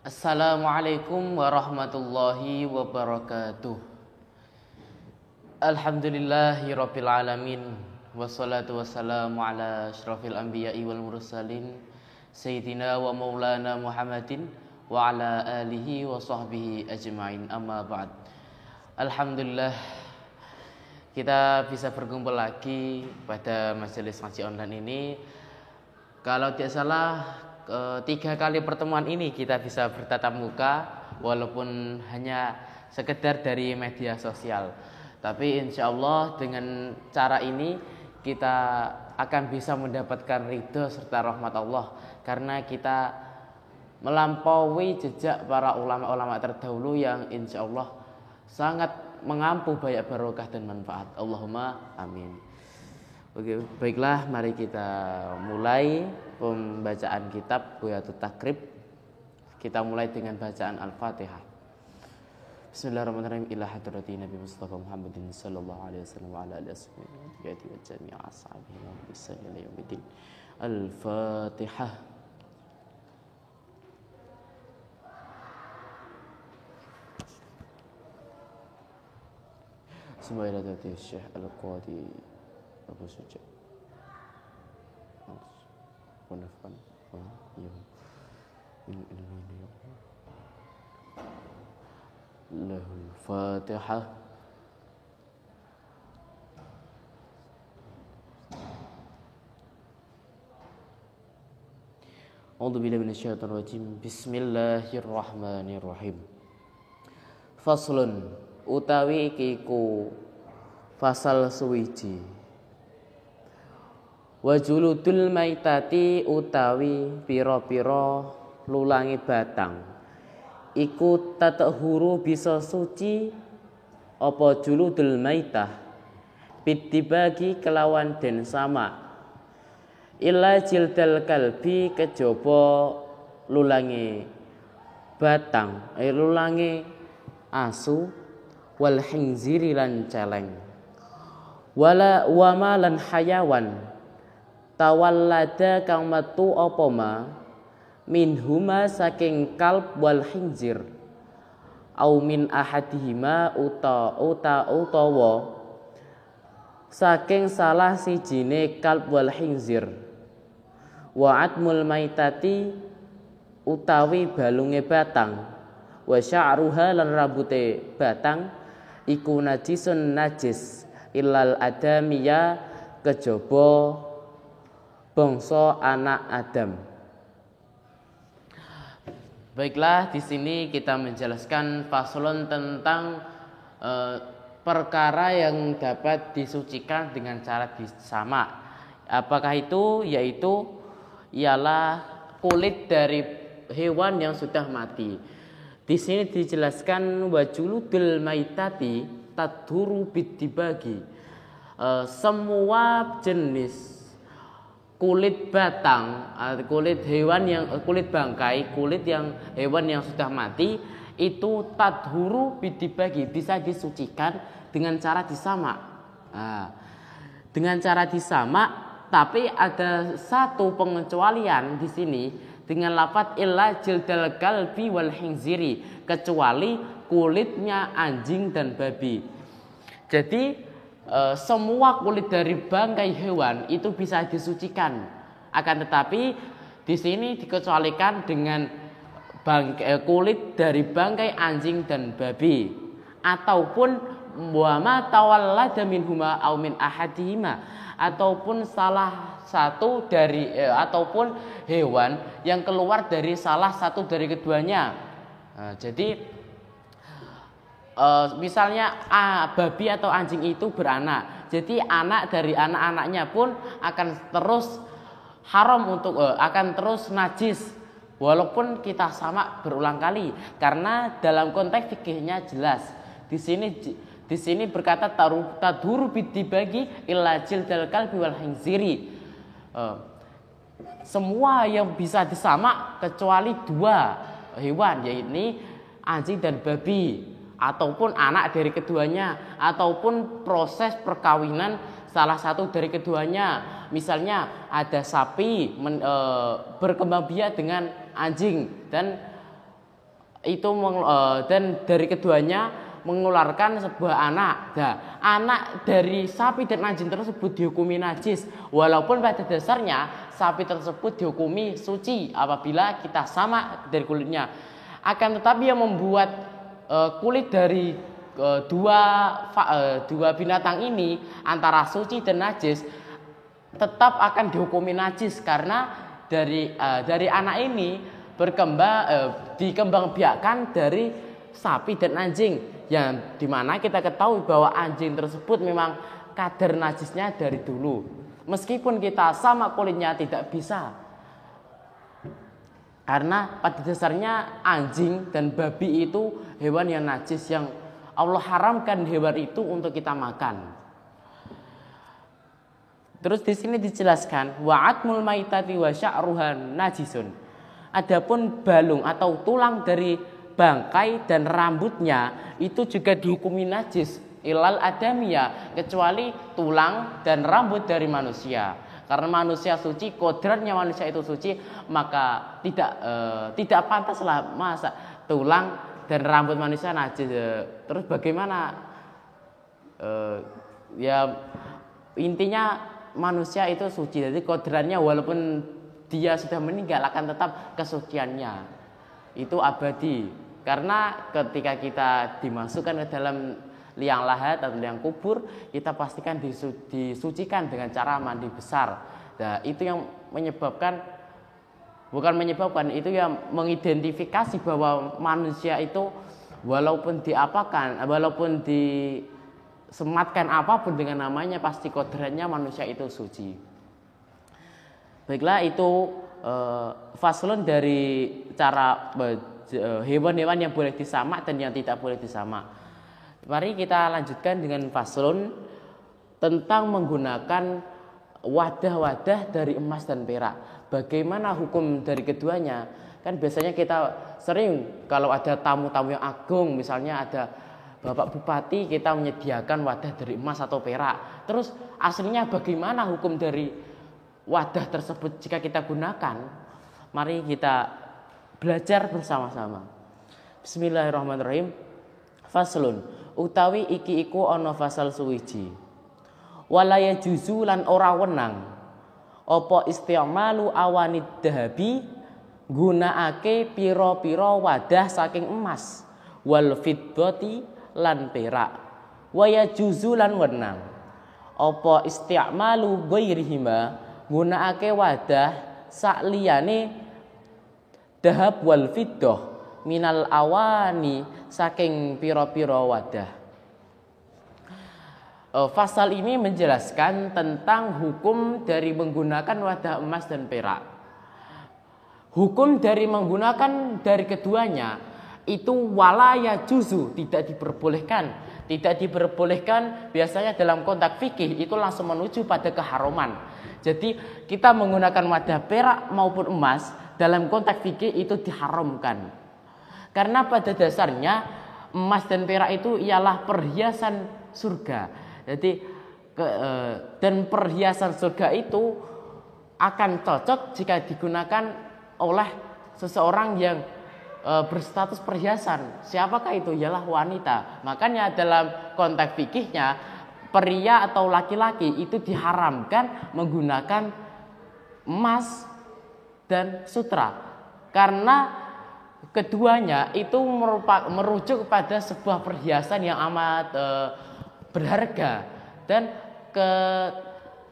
Assalamualaikum warahmatullahi wabarakatuh. Alhamdulillahirabbil alamin. Wassalatu wassalamu ala asyrafil anbiya'i wal mursalin Sayyidina wa maulana Muhammadin wa ala alihi wa sahbihi ajma'in. Amma ba'd. Alhamdulillah, kita bisa berkumpul lagi pada majelis ngaji online ini. Kalau tidak salah 3 kali pertemuan ini kita bisa bertatap muka, walaupun hanya sekedar dari media sosial. Tapi insya Allah dengan cara ini kita akan bisa mendapatkan ridho serta rahmat Allah, karena kita melampaui jejak para ulama-ulama terdahulu yang insya Allah sangat mengampu banyak barokah dan manfaat. Allahumma amin. Oke, baiklah, mari kita mulai pembacaan kitab Buyatul Takrib. Kita mulai dengan bacaan Al-Fatihah. Bismillahirrahmanirrahim. Ila hadrati Nabi Mustafa Muhammadin sallallahu alaihi wasallam wa ala alihi wa jami'a ashabihi wa bisallam yaumiddin. Al-Fatihah. Bismillahirrahmanirrahim. Syekh Al-Qadi Abu Suja Wanafan min ilmihi lahul Fatihah. A'udzu billahi minasyaitonir rajim. Bismillahirrahmanirrahim. Faslun utawi iki ku fasal suwiji. Wajuludul maitati utawi pira-pira lulangi batang iku tatahuru bisa suci apa juludul maitah bitibagi kelawan den sama illa jildal kalbi kejaba lulangi batang lulangi asu wal khinziri lan celeng wala wama lan hayawan tawallada kang metu apa ma minhuma saking kalb wal khinzir au min ahadihima utawa saking salah sijine kalb wal khinzir wa atmul maitati utawi balunge batang wa sya'ruha lan rambute batang iku najisun najis illal adamiya kejaba bangsa anak Adam. Baiklah, di sini kita menjelaskan faslon tentang perkara yang dapat disucikan dengan cara disama. Apakah itu? Yaitu ialah kulit dari hewan yang sudah mati. Di sini dijelaskan wajuludul maitati tadhuru bidibagi. Semua jenis kulit batang, kulit hewan yang kulit bangkai, kulit yang hewan yang sudah mati itu tadhuru bidibagi, bisa disucikan dengan cara disama. Dengan cara disama, tapi ada satu pengecualian di sini dengan lafadz illa jildal kalbi wal khinziri, kecuali kulitnya anjing dan babi. Jadi semua kulit dari bangkai hewan itu bisa disucikan, akan tetapi di sini dikecualikan dengan kulit dari bangkai anjing dan babi, ataupun wama tawallada minhuma au min ahadihima, ataupun salah satu dari ataupun hewan yang keluar dari salah satu dari keduanya. Jadi misalnya babi atau anjing itu beranak, jadi anak dari anak-anaknya pun akan terus haram untuk akan terus najis walaupun kita sama berulang kali, karena dalam konteks fikihnya jelas. Di sini berkata tadhuru bidibagi illa jildal kalbi wal khinziri. Semua yang bisa disama kecuali 2 hewan, yaitu anjing dan babi, ataupun anak dari keduanya, ataupun proses perkawinan salah satu dari keduanya. Misalnya ada sapi berkembang biak dengan anjing dan dan dari keduanya mengeluarkan sebuah anak. Nah, anak dari sapi dan anjing tersebut dihukumi najis, walaupun pada dasarnya sapi tersebut dihukumi suci apabila kita sama dari kulitnya. Akan tetapi yang membuat kulit dari dua binatang ini antara suci dan najis tetap akan dihukumi najis, karena dari anak ini dikembangbiakkan dari sapi dan anjing, yang dimana kita ketahui bahwa anjing tersebut memang kadar najisnya dari dulu, meskipun kita sama kulitnya tidak bisa, karena pada dasarnya anjing dan babi itu hewan yang najis, yang Allah haramkan hewan itu untuk kita makan. Terus di sini dijelaskan wa'atmul maitati wa sya'ruhan najisun. Adapun balung atau tulang dari bangkai dan rambutnya itu juga dihukumi najis ilal adamiyah, kecuali tulang dan rambut dari manusia. Karena manusia suci, kodratnya manusia itu suci, maka tidak pantaslah masa tulang dan rambut manusia najis. Terus bagaimana? Ya intinya manusia itu suci, jadi kodratnya walaupun dia sudah meninggal akan tetap kesuciannya itu abadi. Karena ketika kita dimasukkan ke dalam liang lahat atau liang kubur, kita pastikan disucikan dengan cara mandi besar. Nah, itu yang itu yang mengidentifikasi bahwa manusia itu walaupun disematkan apapun dengan namanya, pasti kodratnya manusia itu suci. Baiklah, itu faslun dari cara hewan-hewan yang boleh disamak dan yang tidak boleh disamak. Mari kita lanjutkan dengan faslun tentang menggunakan wadah-wadah dari emas dan perak. Bagaimana hukum dari keduanya? Kan biasanya kita sering kalau ada tamu-tamu yang agung, misalnya ada Bapak Bupati, kita menyediakan wadah dari emas atau perak. Terus aslinya bagaimana hukum dari wadah tersebut jika kita gunakan? Mari kita belajar bersama-sama. Bismillahirrahmanirrahim. Faslun, utawi iki iku ana fasal suwiji. Walaya juzu lan ora wenang apa isti'malu awanid dahabi, gunakake pira-pira wadah saking emas, wal fiddati lan perak. Waya juzu lan wenang apa isti'malu ghairihima, gunakake wadah sakliyane dahab wal fiddah minal awani saking pira-pira wadah. Fasal ini menjelaskan tentang hukum dari menggunakan wadah emas dan perak. Hukum dari menggunakan dari keduanya itu walaya juzu, tidak diperbolehkan. Tidak diperbolehkan biasanya dalam konteks fikih itu langsung menuju pada keharuman. Jadi kita menggunakan wadah perak maupun emas dalam konteks fikih itu diharamkan. Karena pada dasarnya emas dan perak itu ialah perhiasan surga. Jadi dan perhiasan surga itu akan cocok jika digunakan oleh seseorang yang berstatus perhiasan. Siapakah itu? Ialah wanita. Makanya dalam konteks fikihnya pria atau laki-laki itu diharamkan menggunakan emas dan sutra, karena keduanya itu merujuk pada sebuah perhiasan yang amat berharga, dan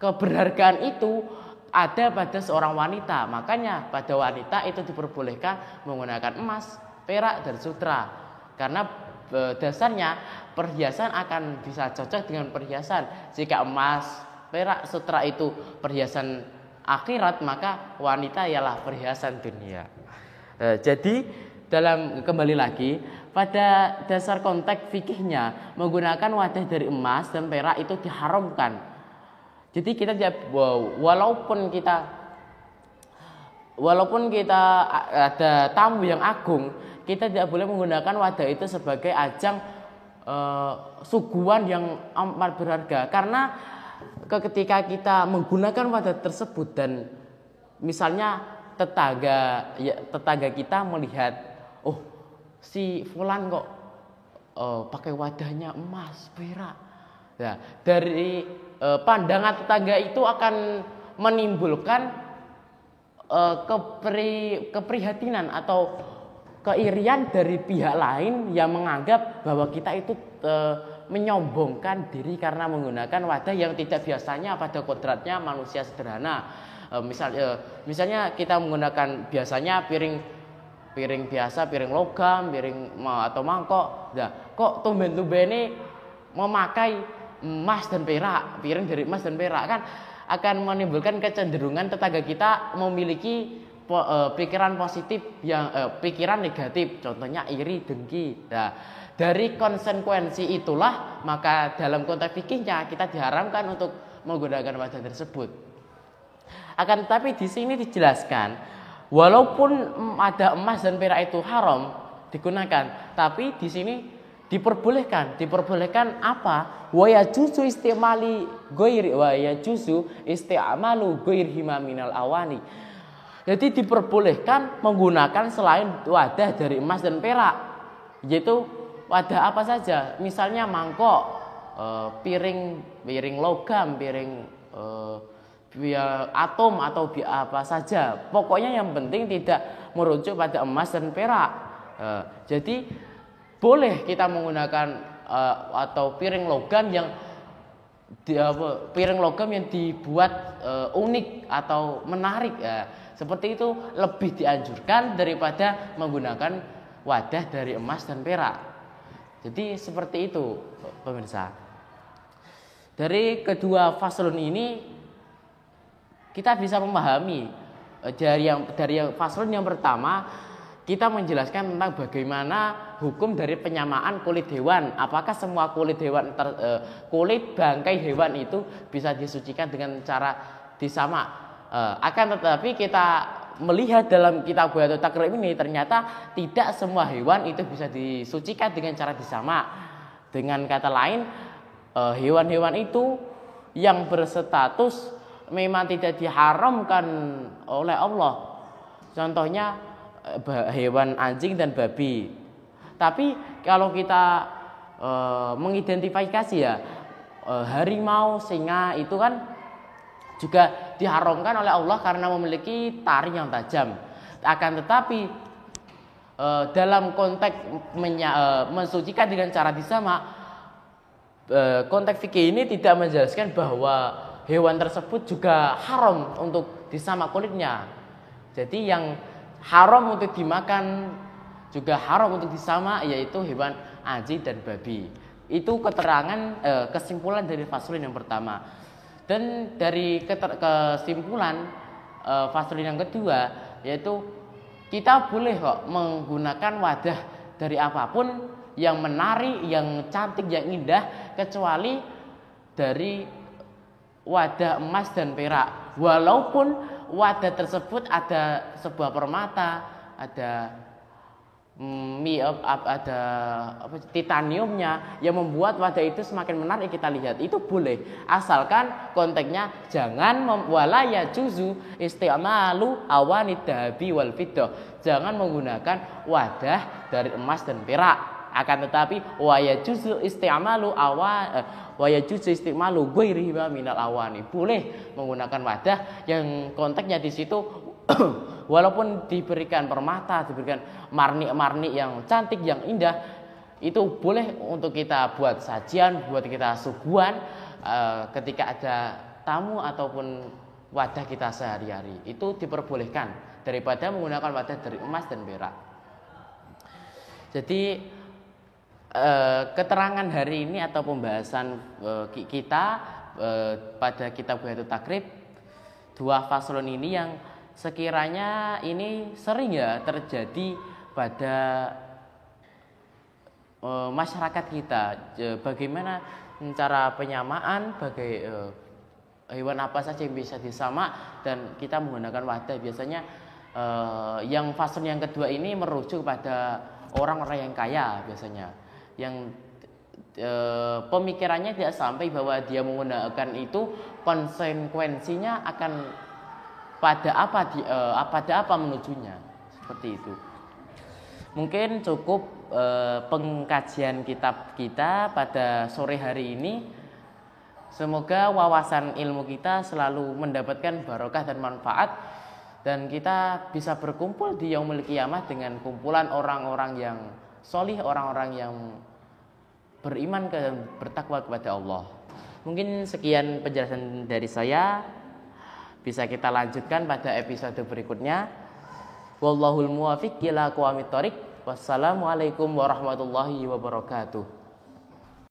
keberhargaan itu ada pada seorang wanita. Makanya pada wanita itu diperbolehkan menggunakan emas, perak dan sutra, karena dasarnya perhiasan akan bisa cocok dengan perhiasan. Jika emas, perak, sutra itu perhiasan akhirat, maka wanita ialah perhiasan dunia. Jadi kembali lagi pada dasar konteks fikihnya, menggunakan wadah dari emas dan perak itu diharamkan. Jadi kita walaupun kita ada tamu yang agung, kita tidak boleh menggunakan wadah itu sebagai ajang suguhan yang amat berharga. Karena ketika kita menggunakan wadah tersebut dan misalnya tetangga kita melihat, oh si fulan kok pakai wadahnya emas, perak. Nah, dari pandangan tetangga itu akan menimbulkan keprihatinan atau keirian dari pihak lain yang menganggap bahwa kita itu menyombongkan diri karena menggunakan wadah yang tidak biasanya pada kodratnya manusia sederhana. Misalnya kita menggunakan biasanya piring biasa, piring logam, piring atau mangkok. Nah, kok tumben-tumben ini memakai emas dan perak, piring dari emas dan perak, kan akan menimbulkan kecenderungan tetangga kita memiliki pikiran positif yang pikiran negatif, contohnya iri, dengki. Nah, dari konsekuensi itulah maka dalam konteks fikihnya kita diharamkan untuk menggunakan wadah tersebut. Akan tetapi di sini dijelaskan, walaupun ada emas dan perak itu haram digunakan, tapi di sini diperbolehkan apa? Wa yajuzu istimali ghairi wa yajuzu isti'malu ghairihima minal awani. Jadi diperbolehkan menggunakan selain wadah dari emas dan perak, yaitu wadah apa saja, misalnya mangkok, piring logam, piring atom atau apa saja. Pokoknya yang penting tidak merujuk pada emas dan perak. Jadi boleh kita menggunakan atau piring logam yang dibuat unik atau menarik. Seperti itu lebih dianjurkan daripada menggunakan wadah dari emas dan perak. Jadi seperti itu pemirsa. Dari kedua faslun ini kita bisa memahami dari yang faslun yang pertama kita menjelaskan tentang bagaimana hukum dari penyamaan kulit hewan. Apakah semua kulit hewan kulit bangkai hewan itu bisa disucikan dengan cara disamak? Akan tetapi kita melihat dalam kitab Buyatul Takrib ini ternyata tidak semua hewan itu bisa disucikan dengan cara disamak. Dengan kata lain, hewan-hewan itu yang berstatus memang tidak diharamkan oleh Allah. Contohnya hewan anjing dan babi. Tapi kalau kita mengidentifikasi ya, harimau, singa itu kan juga diharamkan oleh Allah karena memiliki taring yang tajam. Akan tetapi dalam konteks mensucikan dengan cara disamak, konteks fikih ini tidak menjelaskan bahwa hewan tersebut juga haram untuk disamak kulitnya. Jadi yang haram untuk dimakan juga haram untuk disamak, yaitu hewan anjing dan babi. Itu keterangan kesimpulan dari faslun yang pertama. Dan dari kesimpulan faslun yang kedua, yaitu kita boleh kok menggunakan wadah dari apapun yang menarik, yang cantik, yang indah, kecuali dari wadah emas dan perak. Walaupun wadah tersebut ada sebuah permata, ada titaniumnya yang membuat wadah itu semakin menarik kita lihat, itu boleh, asalkan konteksnya jangan wala yajuzu isti'malu awanid dahabi wal fiddah, jangan menggunakan wadah dari emas dan perak. Akan tetapi wa yajuzu isti'malu ghairihi minal awani, boleh menggunakan wadah yang konteksnya di situ walaupun diberikan permata, diberikan marni-marni yang cantik, yang indah, itu boleh untuk kita buat sajian, buat kita suguhan ketika ada tamu ataupun wadah kita sehari-hari. Itu diperbolehkan daripada menggunakan wadah dari emas dan perak. Jadi keterangan hari ini atau pembahasan kita pada kitab Buyatul Takrib, dua faslun ini yang sekiranya ini sering ya terjadi pada masyarakat kita. Bagaimana cara penyamaan, hewan apa saja yang bisa disamak, dan kita menggunakan wadah. Biasanya yang faslun yang kedua ini merujuk pada orang-orang yang kaya, biasanya yang pemikirannya tidak sampai bahwa dia menggunakan itu konsekuensinya akan pada apa menujunya, seperti itu. Mungkin cukup pengkajian kitab kita pada sore hari ini. Semoga wawasan ilmu kita selalu mendapatkan barokah dan manfaat, dan kita bisa berkumpul di yaumul qiyamah dengan kumpulan orang-orang yang solih, orang-orang yang beriman dan bertakwa kepada Allah. Mungkin sekian penjelasan dari saya. Bisa kita lanjutkan pada episode berikutnya. Wallahul muwaffiq ila aqwamit thoriq. Wassalamualaikum warahmatullahi wabarakatuh.